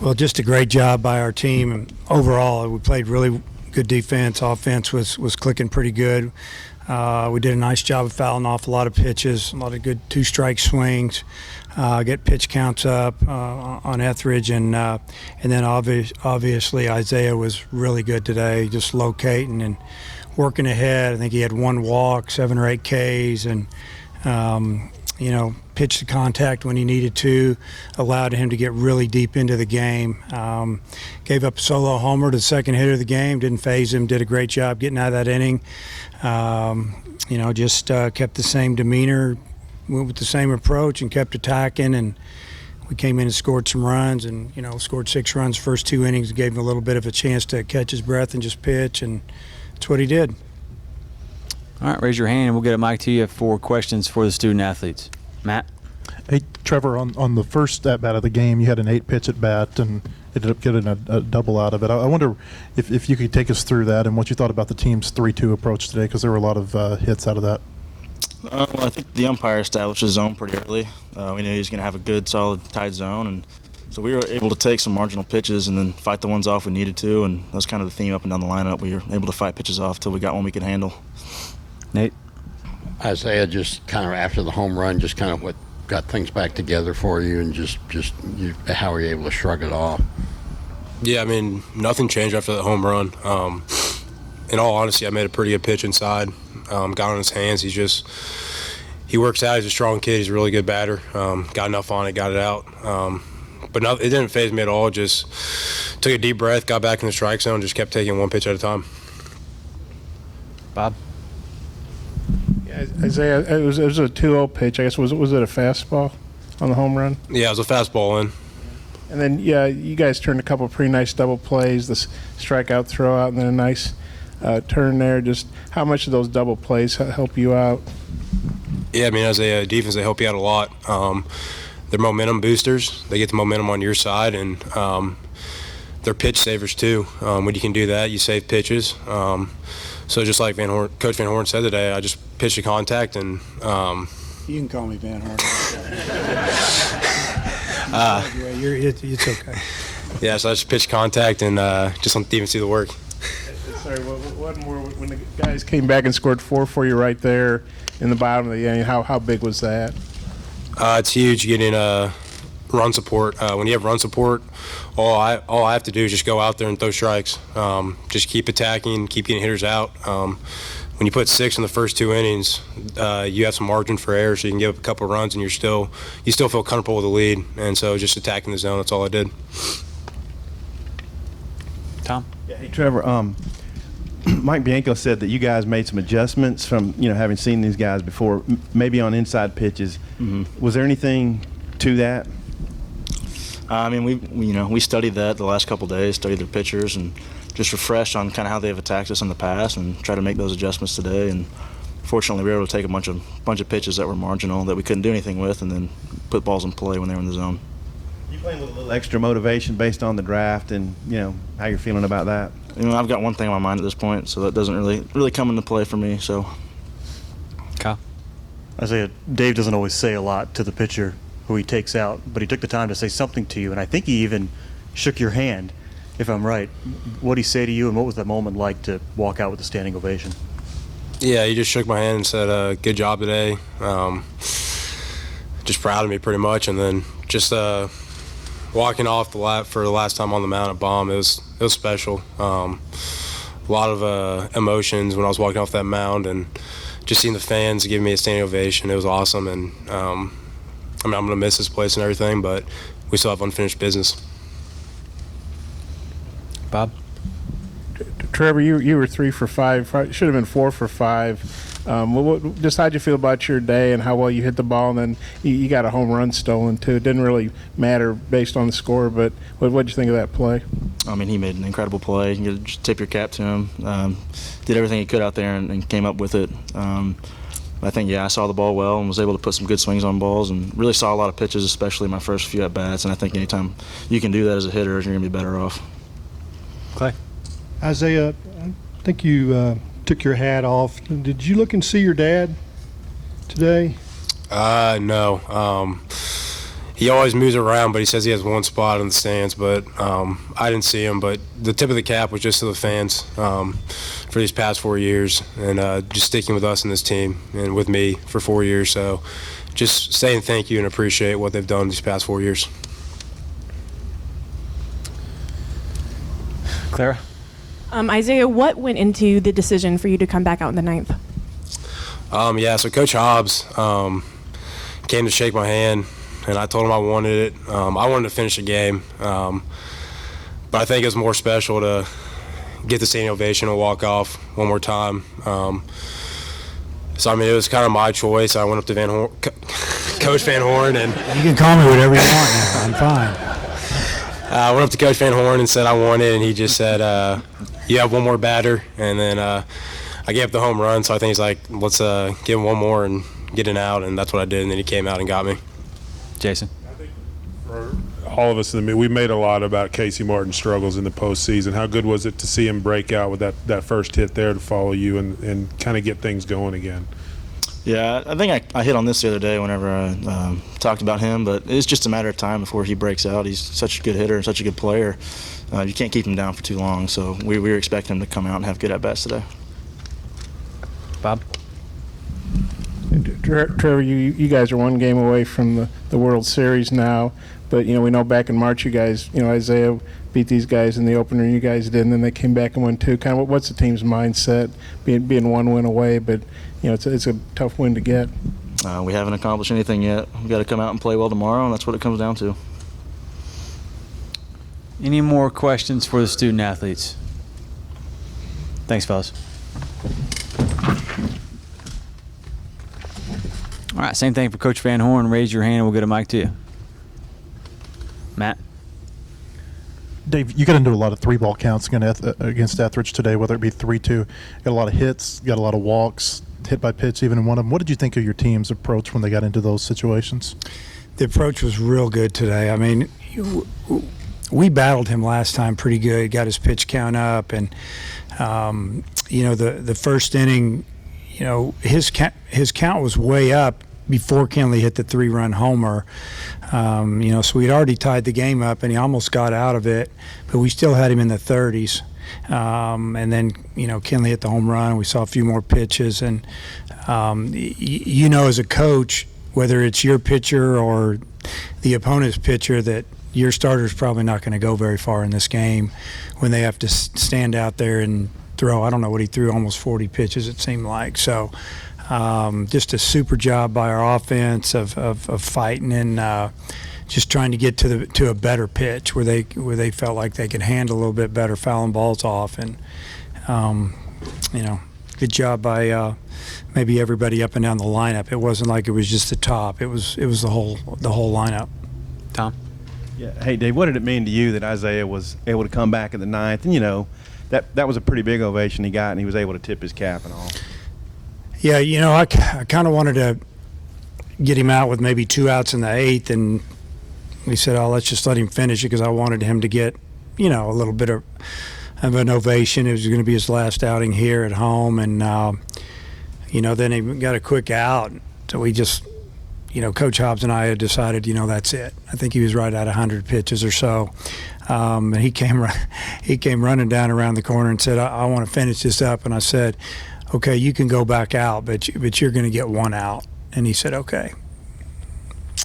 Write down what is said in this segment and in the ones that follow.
Well, just a great job by our team. And overall, we played really good defense. Offense was clicking pretty good. We did a nice job of fouling off a lot of pitches, a lot of good two-strike swings, get pitch counts up on Etheridge, and then obviously Isaiah was really good today, just locating and working ahead. I think he had one walk, 7 or 8 Ks, and pitched the contact when he needed to, allowed him to get really deep into the game. Gave up a solo homer to the second hitter of the game, didn't phase him, did a great job getting out of that inning. Just kept the same demeanor, went with the same approach and kept attacking, and we came in and scored some runs and, scored 6 runs the first 2 innings, gave him a little bit of a chance to catch his breath and just pitch, and that's what he did. All right, raise your hand and we'll get a mic to you for questions for the student athletes. Matt? Hey, Trevor, on the first at-bat of the game, you had an 8-pitch at-bat and ended up getting a double out of it. I wonder if you could take us through that and what you thought about the team's 3-2 approach today, because there were a lot of hits out of that. Well, I think the umpire established his zone pretty early. We knew he was going to have a good, solid, tight zone, and so we were able to take some marginal pitches and then fight the ones off we needed to, and that was kind of the theme up and down the lineup. We were able to fight pitches off till we got one we could handle. Nate? Isaiah, just kind of after the home run, just kind of what got things back together for you, and how were you able to shrug it off? Yeah, I mean, nothing changed after the home run. In all honesty, I made a pretty good pitch inside. Got on his hands. He works out. He's a strong kid. He's a really good batter. Got enough on it, got it out. But it didn't faze me at all. Just took a deep breath, got back in the strike zone, just kept taking one pitch at a time. Bob? Isaiah, it was a 2-0 pitch. I guess was it a fastball on the home run? Yeah, it was a fastball in. And then you guys turned a couple of pretty nice double plays, this strikeout throw out, and then a nice turn there. Just how much of those double plays help you out? Yeah, I mean, as a defense, they help you out a lot. They're momentum boosters. They get the momentum on your side, and they're pitch savers too. When you can do that, you save pitches. So just like Coach Van Horn said today, I just pitched a contact and. You can call me Van Horn. It's okay. Yeah, so I just pitched contact and just let the defense do the work. Sorry, one more. When the guys came back and scored 4 for you right there in the bottom of the inning, how big was that? It's huge getting run support. When you have run support, all I have to do is just go out there and throw strikes. Just keep attacking, keep getting hitters out. When you put 6 in the first 2 innings, you have some margin for error, so you can give up a couple of runs, and you still feel comfortable with the lead. And so just attacking the zone, that's all I did. Tom? Yeah, hey, Trevor. Mike Bianco said that you guys made some adjustments from having seen these guys before, maybe on inside pitches. Mm-hmm. Was there anything to that? I mean, we studied that the last couple of days, studied their pitchers, and just refreshed on kind of how they've attacked us in the past, and try to make those adjustments today. And fortunately, we were able to take a bunch of pitches that were marginal that we couldn't do anything with, and then put balls in play when they were in the zone. You playing with a little extra motivation based on the draft, and how you're feeling about that? I've got one thing on my mind at this point, so that doesn't really come into play for me. So, Kyle? Isaiah, Dave doesn't always say a lot to the pitcher who he takes out, but he took the time to say something to you, and I think he even shook your hand, if I'm right. What did he say to you, and what was that moment like to walk out with a standing ovation? Yeah, he just shook my hand and said, good job today. Just proud of me pretty much, and then just walking off for the last time on the mound at Baum, it was special. A lot of emotions when I was walking off that mound, and just seeing the fans give me a standing ovation, it was awesome. And I'm going to miss this place and everything, but we still have unfinished business. Bob? Trevor, you were 3 for 5. Should have been 4 for 5. Just how'd you feel about your day and how well you hit the ball, and then you got a home run stolen too? It didn't really matter based on the score, but what'd you think of that play? I mean, he made an incredible play. You just tip your cap to him. Did everything he could out there and came up with it. I think, I saw the ball well and was able to put some good swings on balls, and really saw a lot of pitches, especially my first few at-bats. And I think anytime you can do that as a hitter, you're going to be better off. Clay? Isaiah, I think you took your hat off. Did you look and see your dad today? No. he always moves around, but he says he has one spot in the stands. But I didn't see him. But the tip of the cap was just to the fans for these past 4 years, and just sticking with us and this team and with me for 4 years. So just saying thank you and appreciate what they've done these past 4 years. Clara? Isaiah, what went into the decision for you to come back out in the ninth? So Coach Hobbs came to shake my hand, and I told him I wanted it. I wanted to finish the game, but I think it was more special to get the standing ovation and walk off one more time. So, it was kind of my choice. I went up to Coach Van Horn, and You can call me whatever you want now. I'm fine. I went up to Coach Van Horn and said I want it, and he just said, you have one more batter. And then I gave up the home run, so I think he's like, let's give him one more and get it out, and that's what I did, and then he came out and got me. Jason? For all of us we made a lot about Casey Martin's struggles in the postseason. How good was it to see him break out with that first hit there to follow you and kind of get things going again? Yeah, I think I hit on this the other day whenever I talked about him, but it's just a matter of time before he breaks out. He's such a good hitter and such a good player. You can't keep him down for too long, so we were expecting him to come out and have good at-bats today. Bob? Trevor, you guys are one game away from the World Series now, but we know back in March you guys, Isaiah beat these guys in the opener, you guys did, and then they came back and won two. Kind of what's the team's mindset being one win away, but it's a tough win to get. We haven't accomplished anything yet. We've got to come out and play well tomorrow, and that's what it comes down to. Any more questions for the student athletes? Thanks, fellas. All right, same thing for Coach Van Horn. Raise your hand and we'll get a mic to you. Matt? Dave, you got into a lot of three-ball counts against Etheridge today, whether it be 3-2. Got a lot of hits, got a lot of walks, hit by pitch even in one of them. What did you think of your team's approach when they got into those situations? The approach was real good today. We battled him last time pretty good, got his pitch count up, and the first inning, his count was way up before Kenley hit the 3-run homer. So we'd already tied the game up, and he almost got out of it, but we still had him in the 30s. And then, Kenley hit the home run. We saw a few more pitches, and as a coach, whether it's your pitcher or the opponent's pitcher, that your starter's probably not going to go very far in this game when they have to stand out there and throw. I don't know what he threw, almost 40 pitches it seemed like. So just a super job by our offense of fighting and just trying to get to a better pitch where they felt like they could handle a little bit better, fouling balls off. And good job by maybe everybody up and down the lineup. It wasn't like it was just the top. It was the whole lineup. Tom? Yeah. Hey, Dave, what did it mean to you that Isaiah was able to come back in the ninth? And, that was a pretty big ovation he got, and he was able to tip his cap and all. Yeah, I kind of wanted to get him out with maybe 2 outs in the 8th, and we said, let's just let him finish it because I wanted him to get, a little bit of an ovation. It was going to be his last outing here at home, and, then he got a quick out. So we just, Coach Hobbs and I had decided, that's it. I think he was right at 100 pitches or so. And he came running down around the corner and said, I want to finish this up. And I said, okay, you can go back out, but you're going to get 1 out. And he said, okay.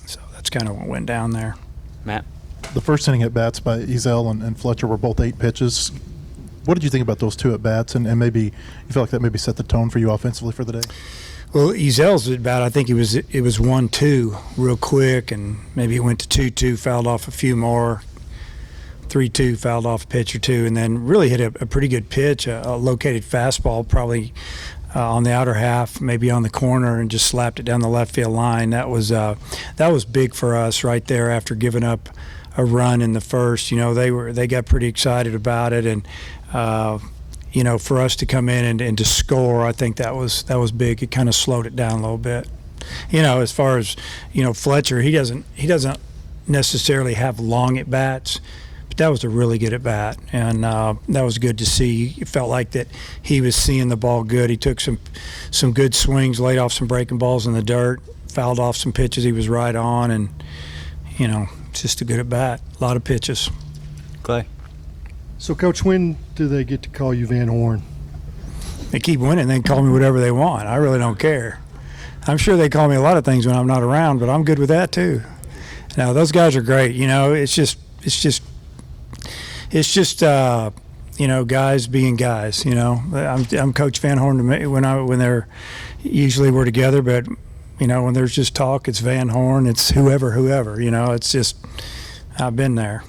So that's kind of what went down there. Matt? The first inning at bats by Ezell and Fletcher were both 8 pitches. What did you think about those 2 at bats? And maybe you feel like that maybe set the tone for you offensively for the day? Well, Ezell's at bat, I think it was 1-2 real quick, and maybe it went to 2-2, fouled off a few more. 3-2, fouled off a pitch or two, and then really hit a pretty good pitch, a located fastball, probably on the outer half, maybe on the corner, and just slapped it down the left field line. That was big for us right there after giving up a run in the first. They got pretty excited about it, and for us to come in and to score, I think that was big. It kind of slowed it down a little bit. As far as Fletcher, he doesn't necessarily have long at bats. But that was a really good at bat, and that was good to see. It felt like that he was seeing the ball good. He took some good swings, laid off some breaking balls in the dirt, fouled off some pitches he was right on, and it's just a good at bat. A lot of pitches. Clay. So, Coach, when do they get to call you Van Horn? They keep winning, they can call me whatever they want. I really don't care. I'm sure they call me a lot of things when I'm not around, but I'm good with that too. Now, those guys are great. It's just guys being guys. I'm Coach Van Horn to me when they're usually we're together, but when there's just talk, it's Van Horn, it's whoever. It's just I've been there.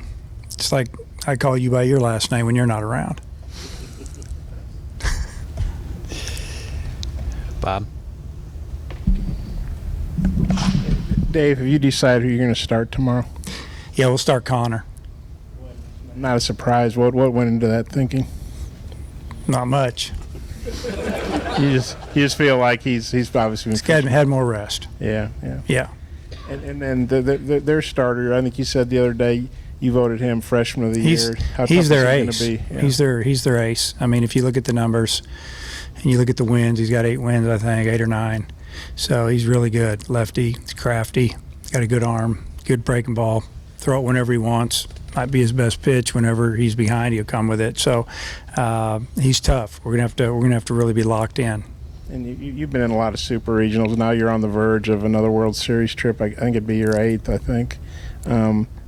It's like I call you by your last name when you're not around. Bob. Dave, have you decided who you're going to start tomorrow? Yeah, we'll start Connor. Not a surprise. What went into that thinking? Not much. You just feel like he's obviously been had more rest. Yeah. And then their starter, I think you said the other day you voted him freshman of the year. How He's tough their is it ace. gonna be? Yeah. He's their ace. I mean, if you look at the numbers and you look at the wins, he's got 8 wins, I think, 8 or 9. So he's really good. Lefty, he's crafty, got a good arm, good breaking ball, throw it whenever he wants. Might be his best pitch. Whenever he's behind, he'll come with it. So he's tough. We're gonna have to really be locked in. And you've been in a lot of super regionals. Now you're on the verge of another World Series trip. I think it'd be your 8th. I think.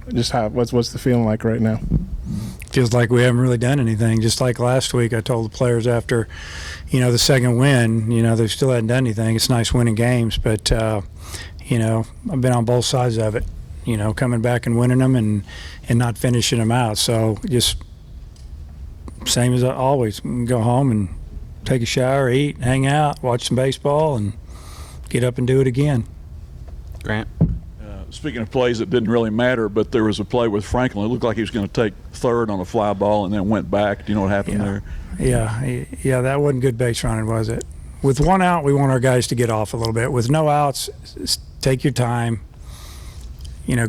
What's the feeling like right now? Feels like we haven't really done anything. Just like last week, I told the players after, the second win, they still hadn't done anything. It's nice winning games, but I've been on both sides of it. Coming back and winning them and not finishing them out. So just same as always. Go home and take a shower, eat, hang out, watch some baseball, and get up and do it again. Grant. Speaking of plays that didn't really matter, but there was a play with Franklin. It looked like he was going to take third on a fly ball and then went back. Do you know what happened there? Yeah, that wasn't good base running, was it? With 1 out, we want our guys to get off a little bit. With no outs, take your time.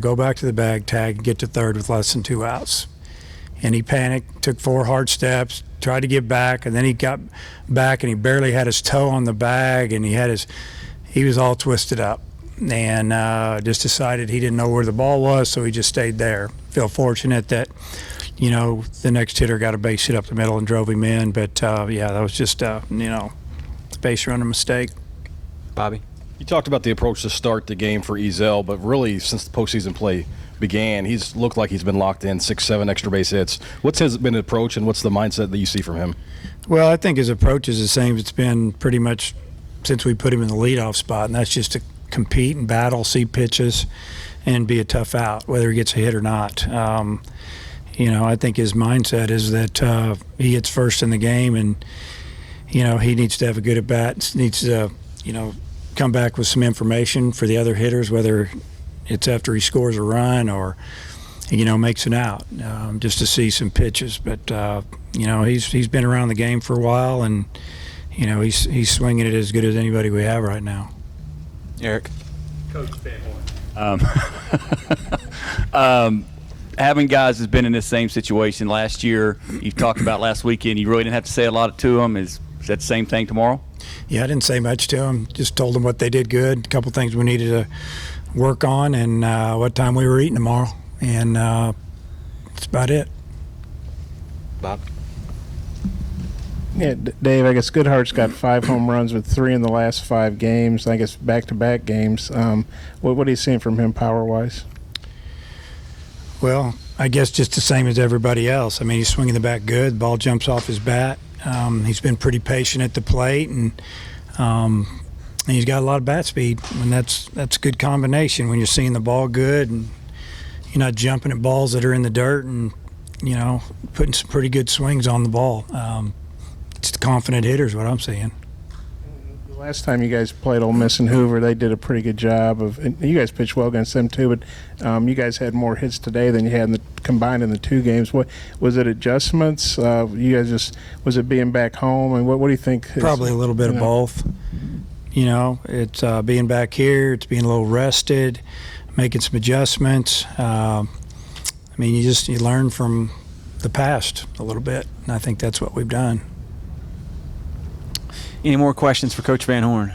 Go back to the bag tag and get to third with less than 2 outs. And he panicked, took 4 hard steps, tried to get back, and then he got back and he barely had his toe on the bag, and he was all twisted up. And just decided he didn't know where the ball was, so he just stayed there. Feel fortunate that, the next hitter got a base hit up the middle and drove him in. But, that was just, base running mistake. Bobby? You talked about the approach to start the game for Ezell, but really since the postseason play began, he's looked like he's been locked in 6-7 extra base hits. What's his been approach, and what's the mindset that you see from him? Well, I think his approach is the same it's been pretty much since we put him in the leadoff spot, and that's just to compete and battle, see pitches, and be a tough out, whether he gets a hit or not. I think his mindset is that he hits first in the game, and he needs to have a good at bat. Needs to come back with some information for the other hitters, whether it's after he scores a run or makes an out, just to see some pitches. But he's been around the game for a while, and he's swinging it as good as anybody we have right now. Eric. Coach Van Horn. Having guys that's been in this same situation last year, you talked about last weekend, you really didn't have to say a lot to them. Is that the same thing tomorrow? Yeah, I didn't say much to them. Just told them what they did good, a couple things we needed to work on, and what time we were eating tomorrow. And that's about it. Bob? Yeah, Dave, I guess Goodhart's got 5 home runs with 3 in the last 5 games. I guess back-to-back games. What are you seeing from him power-wise? Well, I guess just the same as everybody else. I mean, he's swinging the bat good. The ball jumps off his bat. He's been pretty patient at the plate, and he's got a lot of bat speed. And that's a good combination when you're seeing the ball good and you're not jumping at balls that are in the dirt, and putting some pretty good swings on the ball. It's the confident hitters, what I'm seeing. The last time you guys played Ole Miss and Hoover, they did a pretty good job of. And you guys pitched well against them too, but you guys had more hits today than you had combined in the 2 games. What was it? Adjustments? You guys was it being back home? And what do you think? Probably a little bit of both. It's being back here. It's being a little rested, making some adjustments. You learn from the past a little bit, and I think that's what we've done. Any more questions for Coach Van Horn?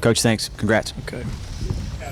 Coach, thanks. Congrats. Okay.